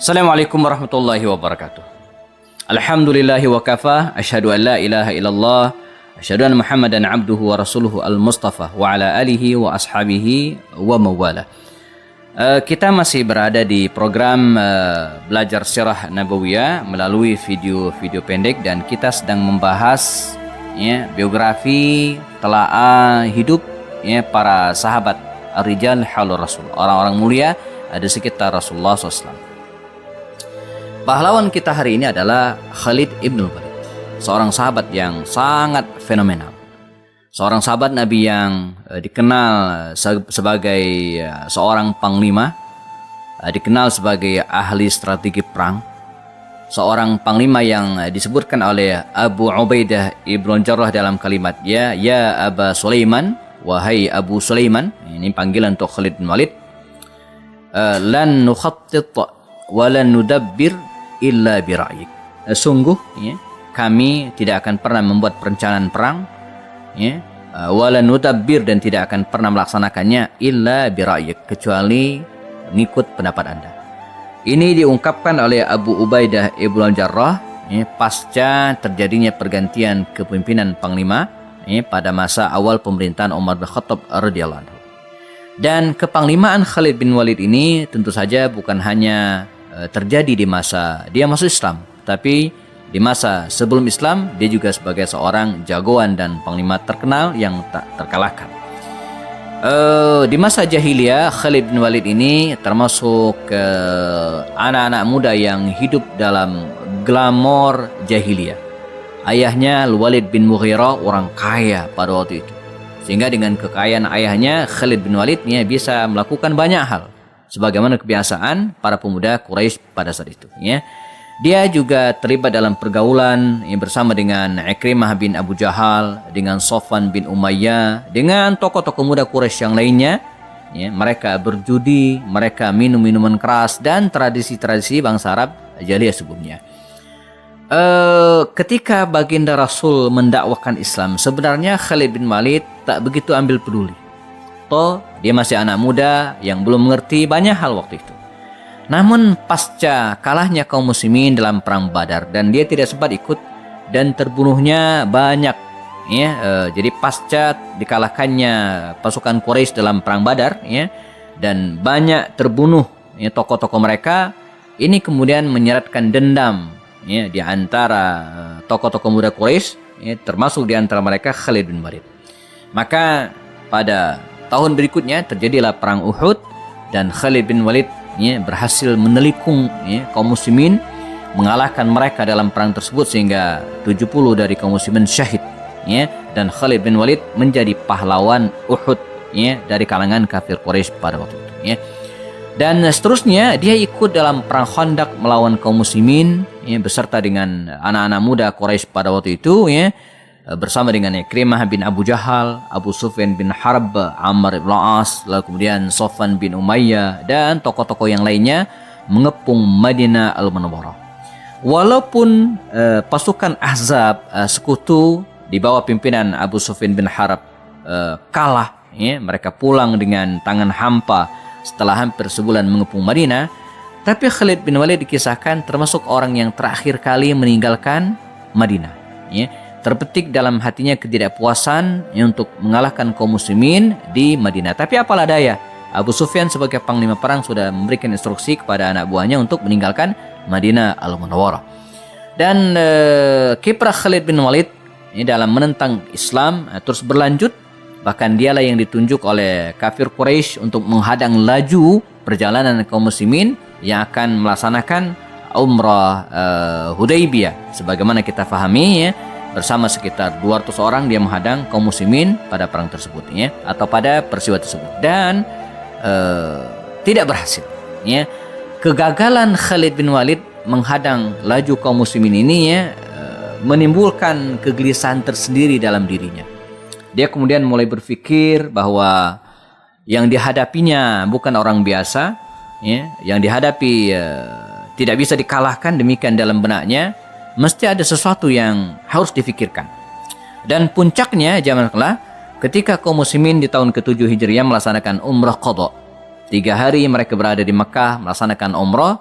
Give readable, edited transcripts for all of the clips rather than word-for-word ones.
Assalamualaikum warahmatullahi wabarakatuh. Alhamdulillahi wa kafa, asyhadu an la ilaha illallah, asyhadu anna Muhammadan abduhu wa rasuluhu al-mustafa wa ala alihi wa ashabihi wa mawala. Kita masih berada di program belajar sirah nabawiyah melalui video-video pendek, dan kita sedang membahas biografi telaah hidup para sahabat ar-rijal haulur rasul, orang-orang mulia ada sekitar Rasulullah SAW. Pahlawan kita hari ini adalah Khalid ibn Walid, seorang sahabat yang sangat fenomenal, seorang sahabat Nabi yang dikenal sebagai seorang panglima, dikenal sebagai ahli strategi perang, seorang panglima yang disebutkan oleh Abu Ubaidah ibn Jarrah dalam kalimat ya Aba Sulaiman, wahai Abu Sulaiman, ini panggilan untuk Khalid bin Walid, lan nukhattit wa lan nudabbir illa bira'yik. Sungguh kami tidak akan pernah membuat perencanaan perang, wala nudabbir, dan tidak akan pernah melaksanakannya illa bira'yik, kecuali mengikut pendapat Anda. Ini diungkapkan oleh Abu Ubaidah ibn Jarrah pasca terjadinya pergantian kepemimpinan panglima pada masa awal pemerintahan Umar bin Khattab radhiyallahu anhu. Dan kepanglimaan Khalid bin Walid ini tentu saja bukan hanya terjadi di masa dia masuk Islam, tapi di masa sebelum Islam dia juga sebagai seorang jagoan dan panglima terkenal yang tak terkalahkan. Di masa jahiliyah, Khalid bin Walid ini termasuk anak-anak muda yang hidup dalam glamor jahiliyah. Ayahnya Walid bin Mughirah orang kaya pada waktu itu, sehingga dengan kekayaan ayahnya Khalid bin Walid bisa melakukan banyak hal sebagaimana kebiasaan para pemuda Quraisy pada saat itu. Dia juga terlibat dalam pergaulan bersama dengan Ikrimah bin Abu Jahal, dengan Sofwan bin Umayyah, dengan tokoh-tokoh muda Quraisy yang lainnya. Mereka berjudi, mereka minum minuman keras, dan tradisi-tradisi bangsa Arab jahiliyah sebelumnya. Ketika baginda Rasul mendakwakan Islam, sebenarnya Khalid bin Walid tak begitu ambil peduli. Dia masih anak muda yang belum mengerti banyak hal waktu itu. Namun pasca kalahnya kaum muslimin dalam perang Badar, dan dia tidak sempat ikut, dan terbunuhnya banyak. Jadi pasca dikalahkannya pasukan Quraisy dalam perang Badar, dan banyak terbunuh tokoh-tokoh mereka, ini kemudian menyeratkan dendam di antara tokoh-tokoh muda Quraisy, termasuk di antara mereka Khalid bin Walid. Maka pada tahun berikutnya terjadilah perang Uhud, dan Khalid bin Walid berhasil menelikung kaum muslimin, mengalahkan mereka dalam perang tersebut sehingga 70 dari kaum muslimin syahid, dan Khalid bin Walid menjadi pahlawan Uhud dari kalangan kafir Quraisy pada waktu itu. Dan seterusnya dia ikut dalam perang Khandaq melawan kaum muslimin beserta dengan anak-anak muda Quraisy pada waktu itu, bersama dengan Ikrimah bin Abu Jahal, Abu Sufyan bin Harb, Ammar ibn As, lalu kemudian Sofwan bin Umayyah, dan tokoh-tokoh yang lainnya mengepung Madinah al-Munawwarah. Walaupun pasukan Ahzab, sekutu di bawah pimpinan Abu Sufyan bin Harb kalah, mereka pulang dengan tangan hampa setelah hampir sebulan mengepung Madinah, tapi Khalid bin Walid dikisahkan termasuk orang yang terakhir kali meninggalkan Madinah. Terbetik dalam hatinya ketidakpuasan untuk mengalahkan kaum muslimin di Madinah. Tapi apalah daya, Abu Sufyan sebagai panglima perang sudah memberikan instruksi kepada anak buahnya untuk meninggalkan Madinah al-Munawwarah. Dan kiprah Khalid bin Walid dalam menentang Islam terus berlanjut. Bahkan dialah yang ditunjuk oleh kafir Quraisy untuk menghadang laju perjalanan kaum muslimin yang akan melaksanakan umrah Hudaybiyah. Sebagaimana kita fahami, bersama sekitar 200 orang dia menghadang kaum muslimin pada perang tersebut, atau pada peristiwa tersebut, dan tidak berhasil. Kegagalan Khalid bin Walid menghadang laju kaum muslimin ini menimbulkan kegelisahan tersendiri dalam dirinya. Dia kemudian mulai berpikir bahwa yang dihadapinya bukan orang biasa, yang dihadapi tidak bisa dikalahkan. Demikian dalam benaknya, mesti ada sesuatu yang harus difikirkan. Dan puncaknya zaman kelak ketika kaum muslimin di tahun ke-7 Hijriah melaksanakan umrah qadha. 3 hari mereka berada di Mekah melaksanakan umrah,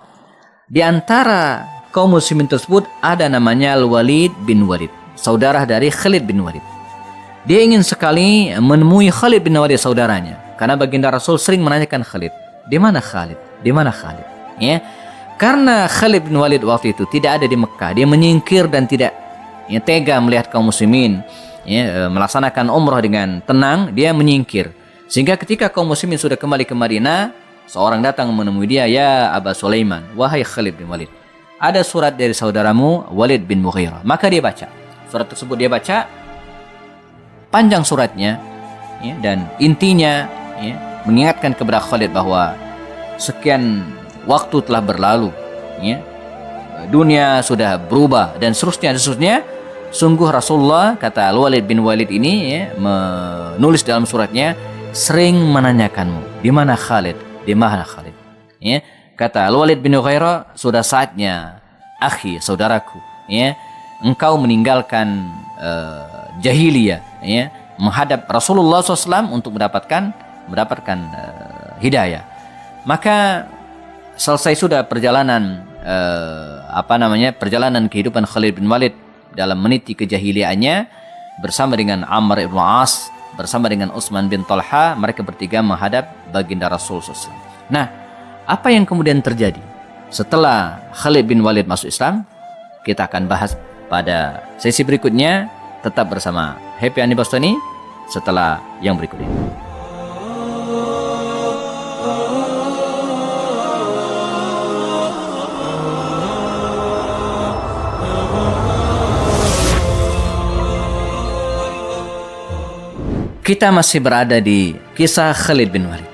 Di antara kaum muslimin tersebut ada namanya Al-Walid bin Walid, saudara dari Khalid bin Walid. Dia ingin sekali menemui Khalid bin Walid, saudaranya, karena baginda Rasul sering menanyakan Khalid, di mana Khalid, di mana Khalid, ya. Karena Khalid bin Walid waktu itu tidak ada di Mekah, dia menyingkir dan tidak tega melihat kaum muslimin melaksanakan umrah dengan tenang, dia menyingkir. Sehingga ketika kaum muslimin sudah kembali ke Madinah, seorang datang menemui dia, "Ya Aba Sulaiman, wahai Khalid bin Walid, ada surat dari saudaramu Walid bin Mughirah." Maka dia baca. Surat tersebut dia baca, panjang suratnya, dan intinya mengingatkan kepada Khalid bahwa sekian waktu telah berlalu, dunia sudah berubah dan seterusnya. Sungguh Rasulullah, kata Al-Walid bin Walid ini, menulis dalam suratnya, sering menanyakanmu, di mana Khalid, di mana Khalid. Kata Al-Walid bin Mughirah, sudah saatnya, akhi, saudaraku, engkau meninggalkan jahiliyah, menghadap Rasulullah SAW untuk mendapatkan hidayah. Maka selesai sudah perjalanan perjalanan kehidupan Khalid bin Walid dalam meniti kejahiliaannya bersama dengan Amr ibn As, bersama dengan Utsman bin Talha. Mereka bertiga menghadap baginda Rasul SAW. Nah, apa yang kemudian terjadi setelah Khalid bin Walid masuk Islam? Kita akan bahas pada sesi berikutnya. Tetap bersama Happy Andi Bastoni setelah yang berikut ini. Kita masih berada di kisah Khalid bin Walid,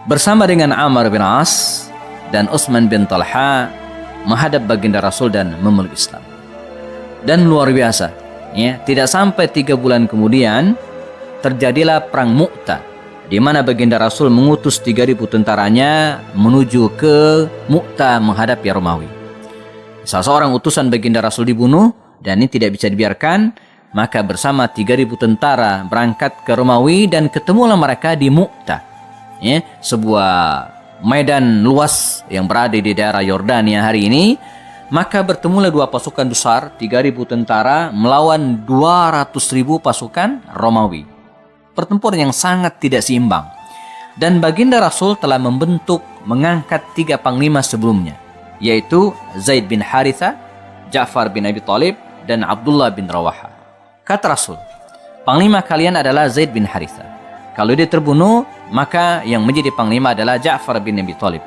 bersama dengan Amr bin As dan Utsman bin Talha menghadap baginda Rasul dan memeluk Islam. Dan luar biasa, tidak sampai 3 bulan kemudian terjadilah perang Mu'tah, di mana baginda Rasul mengutus 3.000 tentaranya menuju ke Mu'tah menghadapi Romawi. Salah seorang utusan baginda Rasul dibunuh, dan ini tidak bisa dibiarkan. Maka bersama 3.000 tentara berangkat ke Romawi dan ketemulah mereka di Mu'tah, sebuah medan luas yang berada di daerah Yordania hari ini. Maka bertemulah 2 pasukan besar, 3.000 tentara melawan 200.000 pasukan Romawi. Pertempuran yang sangat tidak seimbang. Dan baginda Rasul telah mengangkat 3 panglima sebelumnya, yaitu Zaid bin Haritha, Ja'far bin Abi Thalib, dan Abdullah bin Rawaha. Kata Rasul, panglima kalian adalah Zaid bin Haritha. Kalau dia terbunuh, maka yang menjadi panglima adalah Ja'far bin Abi Thalib.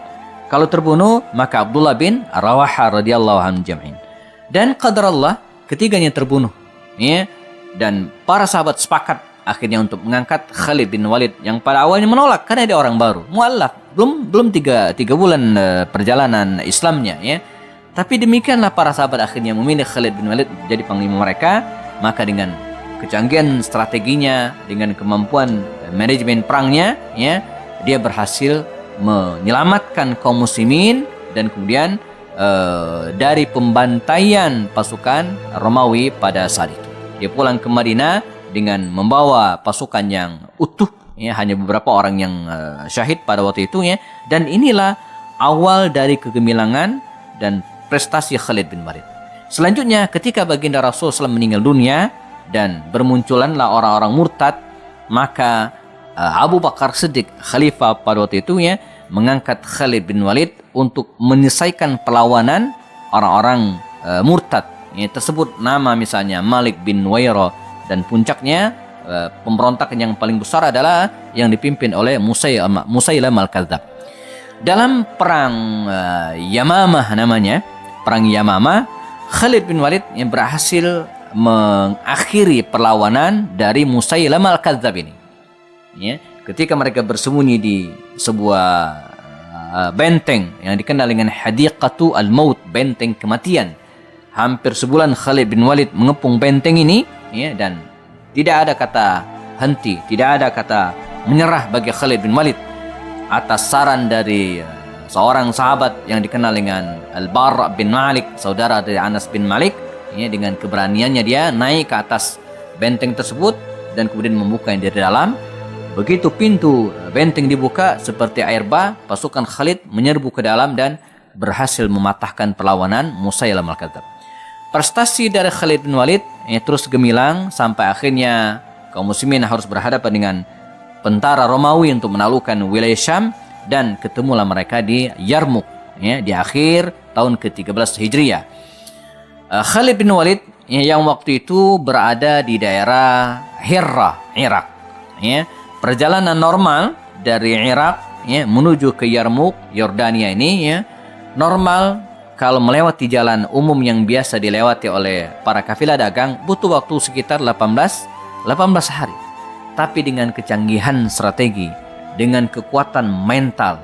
Kalau terbunuh, maka Abdullah bin Rawaha radhiyallahu anhu jam'in. Dan qadarullah, ketiganya terbunuh. Dan para sahabat sepakat akhirnya untuk mengangkat Khalid bin Walid yang pada awalnya menolak karena dia orang baru, mu'allaf, belum tiga bulan perjalanan Islamnya, Tapi demikianlah para sahabat akhirnya memilih Khalid bin Walid jadi panglima mereka. Maka dengan kecanggihan strateginya, dengan kemampuan manajemen perangnya, dia berhasil menyelamatkan kaum muslimin dan kemudian dari pembantaian pasukan Romawi pada saat itu. Dia pulang ke Madinah dengan membawa pasukan yang utuh, hanya beberapa orang yang syahid pada waktu itu, Dan inilah awal dari kegemilangan dan prestasi Khalid bin Walid. Selanjutnya, ketika baginda Rasul SAW meninggal dunia dan bermunculanlah orang-orang murtad, maka Abu Bakar Siddiq, khalifah pada waktu itu, mengangkat Khalid bin Walid untuk menyelesaikan perlawanan orang-orang murtad. Tersebut nama misalnya Malik bin Wairo, dan puncaknya pemberontakan yang paling besar adalah yang dipimpin oleh Musailamah al-Kadzdzab. Dalam perang Yamamah namanya, perang Yamamah, Khalid bin Walid yang berhasil mengakhiri perlawanan dari Musailamah al-Kadzdzab ini. Ketika mereka bersembunyi di sebuah benteng yang dikenal dengan Hadiqatu al-Maut, benteng kematian. Hampir sebulan Khalid bin Walid mengepung benteng ini, dan tidak ada kata henti, tidak ada kata menyerah bagi Khalid bin Walid. Atas saran dari seorang sahabat yang dikenal dengan Al-Bara bin Malik, saudara dari Anas bin Malik, dengan keberaniannya dia naik ke atas benteng tersebut dan kemudian membuka yang dari dalam. Begitu pintu benteng dibuka seperti air bah, pasukan Khalid menyerbu ke dalam dan berhasil mematahkan perlawanan Musailamah al-Kadzdzab. Prestasi dari Khalid bin Walid terus gemilang sampai akhirnya kaum muslimin harus berhadapan dengan tentara Romawi untuk menaklukkan wilayah Syam, dan ketemulah mereka di Yarmuk di akhir tahun ke-13 Hijriah. Khalid bin Walid yang waktu itu berada di daerah Hirah, Irak. Perjalanan normal dari Irak menuju ke Yarmuk, Yordania ini normal kalau melewati jalan umum yang biasa dilewati oleh para kafilah dagang butuh waktu sekitar 18 hari. Tapi dengan kecanggihan strategi, dengan kekuatan mental,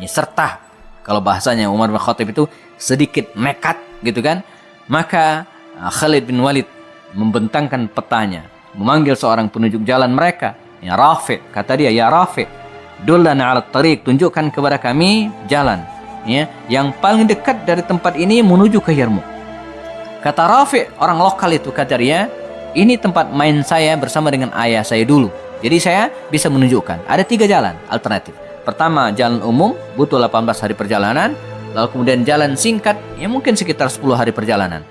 serta kalau bahasanya Umar bin Khattab itu sedikit nekat gitu kan, maka Khalid bin Walid membentangkan petanya, memanggil seorang penunjuk jalan mereka, Rafi', kata dia, ya Rafi', dullana 'ala tariq, tunjukkan kepada kami jalan yang paling dekat dari tempat ini menuju ke Yarmuk. Kata Rafi', orang lokal itu, kata dia, ini tempat main saya bersama dengan ayah saya dulu. Jadi saya bisa menunjukkan ada 3 jalan alternatif. Pertama, jalan umum butuh 18 hari perjalanan, lalu kemudian jalan singkat mungkin sekitar 10 hari perjalanan.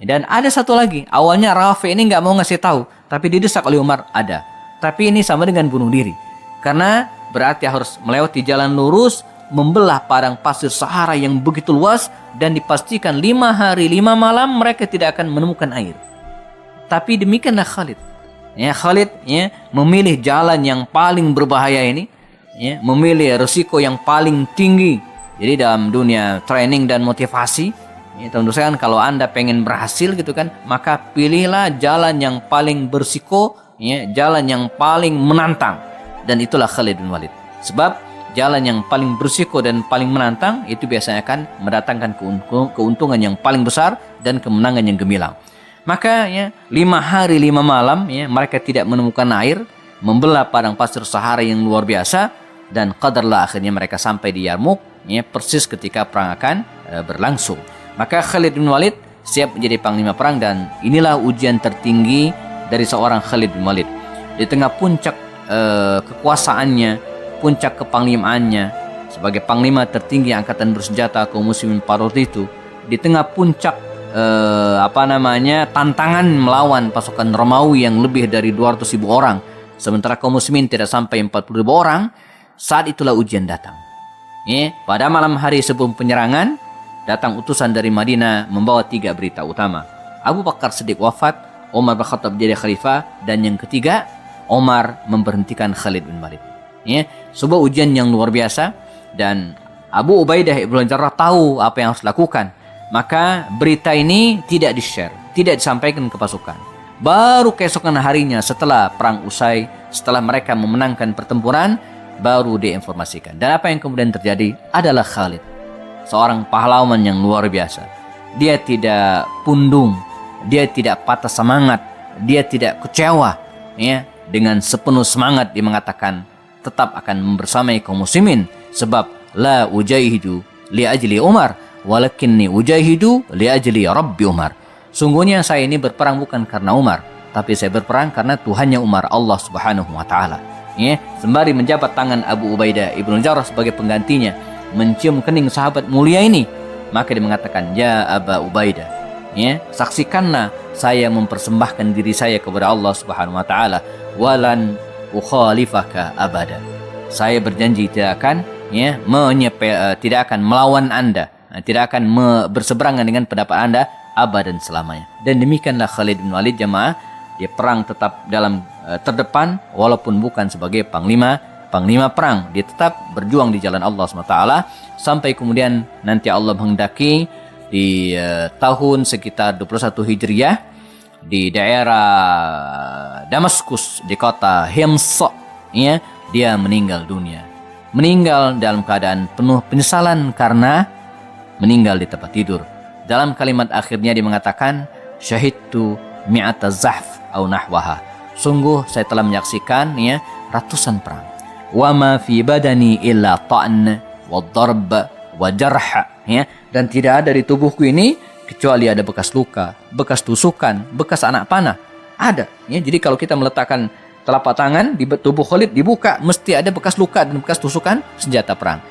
Dan ada satu lagi, awalnya Rafi ini nggak mau ngasih tahu, tapi didesak oleh Umar, ada. Tapi ini sama dengan bunuh diri, karena berarti harus melewati jalan lurus, membelah padang pasir Sahara yang begitu luas, dan dipastikan 5 hari 5 malam mereka tidak akan menemukan air. Tapi demikianlah Khalid. Khalid memilih jalan yang paling berbahaya ini, memilih risiko yang paling tinggi. Jadi dalam dunia training dan motivasi, tentu saja kalau Anda pengen berhasil gitu kan, maka pilihlah jalan yang paling berisiko, jalan yang paling menantang. Dan itulah Khalid bin Walid. Sebab jalan yang paling berisiko dan paling menantang itu biasanya akan mendatangkan keuntungan yang paling besar dan kemenangan yang gemilang. Maka 5 hari 5 malam mereka tidak menemukan air, membelah padang pasir Sahara yang luar biasa, dan qadarlah akhirnya mereka sampai di Yarmuk persis ketika perang akan berlangsung. Maka Khalid bin Walid siap menjadi panglima perang, dan inilah ujian tertinggi dari seorang Khalid bin Walid. Di tengah puncak kekuasaannya, puncak kepanglimaannya sebagai panglima tertinggi angkatan bersenjata kaum muslimin pada waktu itu, di tengah puncak tantangan melawan pasukan Romawi yang lebih dari 200.000 orang, sementara kaum muslimin tidak sampai 40.000 orang, saat itulah ujian datang. Pada malam hari sebelum penyerangan, datang utusan dari Madinah membawa 3 berita utama. Abu Bakar Siddiq wafat, Umar bin Khattab jadi khalifah, dan yang ketiga, Umar memberhentikan Khalid bin Walid. Sebuah ujian yang luar biasa, dan Abu Ubaidah ibn Jarrah tahu apa yang harus dilakukan. Maka berita ini tidak di-share, tidak disampaikan ke pasukan. Baru keesokan harinya setelah perang usai, setelah mereka memenangkan pertempuran, baru diinformasikan. Dan apa yang kemudian terjadi adalah Khalid, seorang pahlawan yang luar biasa. Dia tidak pundung, dia tidak patah semangat, dia tidak kecewa. Dengan sepenuh semangat dia mengatakan tetap akan membersamai kaum muslimin, sebab la ujahidu li ajli Umar, walakinni ujahidu li ajli Rabbi Umar. Sungguhnya saya ini berperang bukan karena Umar, tapi saya berperang karena Tuhannya Umar, Allah Subhanahu wa taala. Sembari menjabat tangan Abu Ubaidah ibn Jarrah sebagai penggantinya, mencium kening sahabat mulia ini, maka dia mengatakan, ya Aba Ubaidah, saksikanlah saya mempersembahkan diri saya kepada Allah Subhanahu wa taala, walan ukhalifaka abada. Saya berjanji tidak akan tidak akan melawan Anda, tidak akan berseberangan dengan pendapat Anda abadan selamanya. Dan demikianlah Khalid bin Walid, jamaah, dia perang tetap dalam terdepan, walaupun bukan sebagai panglima perang. Dia tetap berjuang di jalan Allah SWT, sampai kemudian nanti Allah menghendaki di tahun sekitar 21 Hijriah, di daerah Damaskus, di kota Hims, dia meninggal dunia. Meninggal dalam keadaan penuh penyesalan karena meninggal di tempat tidur. Dalam kalimat akhirnya dia mengatakan, syahidtu mi'ata zahf au nahwaha. Sungguh saya telah menyaksikan ratusan perang. Wa ma fi badani illa ta'n wa darb wa jarh. Dan tidak ada di tubuhku ini kecuali ada bekas luka, bekas tusukan, bekas anak panah. Ada. Jadi kalau kita meletakkan telapak tangan di tubuh Khalid dibuka, mesti ada bekas luka dan bekas tusukan senjata perang.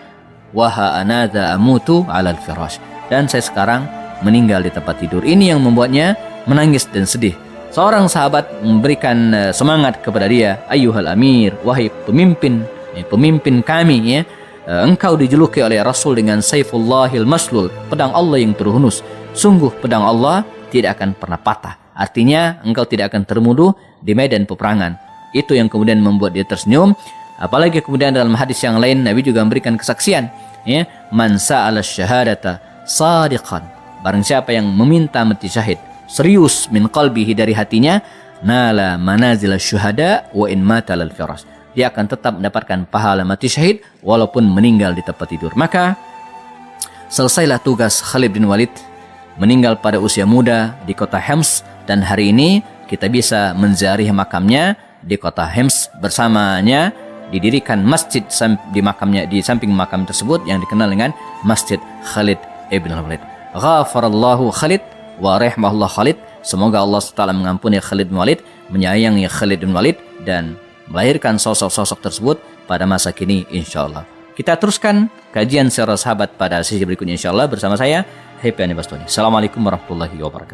Wa anadha amutu 'alal firash. Dan saya sekarang meninggal di tempat tidur. Ini yang membuatnya menangis dan sedih. Seorang sahabat memberikan semangat kepada dia, ayyuhal amir, wahai pemimpin, pemimpin kami ya. Engkau dijuluki oleh Rasul dengan Saifullahil Maslul, pedang Allah yang terhunus. Sungguh pedang Allah tidak akan pernah patah. Artinya engkau tidak akan termuduh di medan peperangan. Itu yang kemudian membuat dia tersenyum. Apalagi kemudian dalam hadis yang lain Nabi juga memberikan kesaksian, ya, man sa'ala syahadata sadiqan. Barang siapa yang meminta mati syahid serius min qalbihi dari hatinya, nala manazil syuhada wa in mata lal firas. Dia akan tetap mendapatkan pahala mati syahid walaupun meninggal di tempat tidur. Maka selesailah tugas Khalid bin Walid meninggal pada usia muda di kota Hems, dan hari ini kita bisa menziarahi makamnya di kota Hems. Bersamanya didirikan masjid di makamnya, di samping makam tersebut yang dikenal dengan Masjid Khalid ibn Walid. Ghafarallahu Khalid wa rahimahullah Khalid. Semoga Allah SWT mengampuni Khalid bin Walid, menyayangi Khalid bin Walid, dan melahirkan sosok-sosok tersebut pada masa kini insyaallah. Kita teruskan kajian sirah sahabat pada sesi berikutnya insyaallah bersama saya Happy Ani Bastoni. Assalamualaikum warahmatullahi wabarakatuh.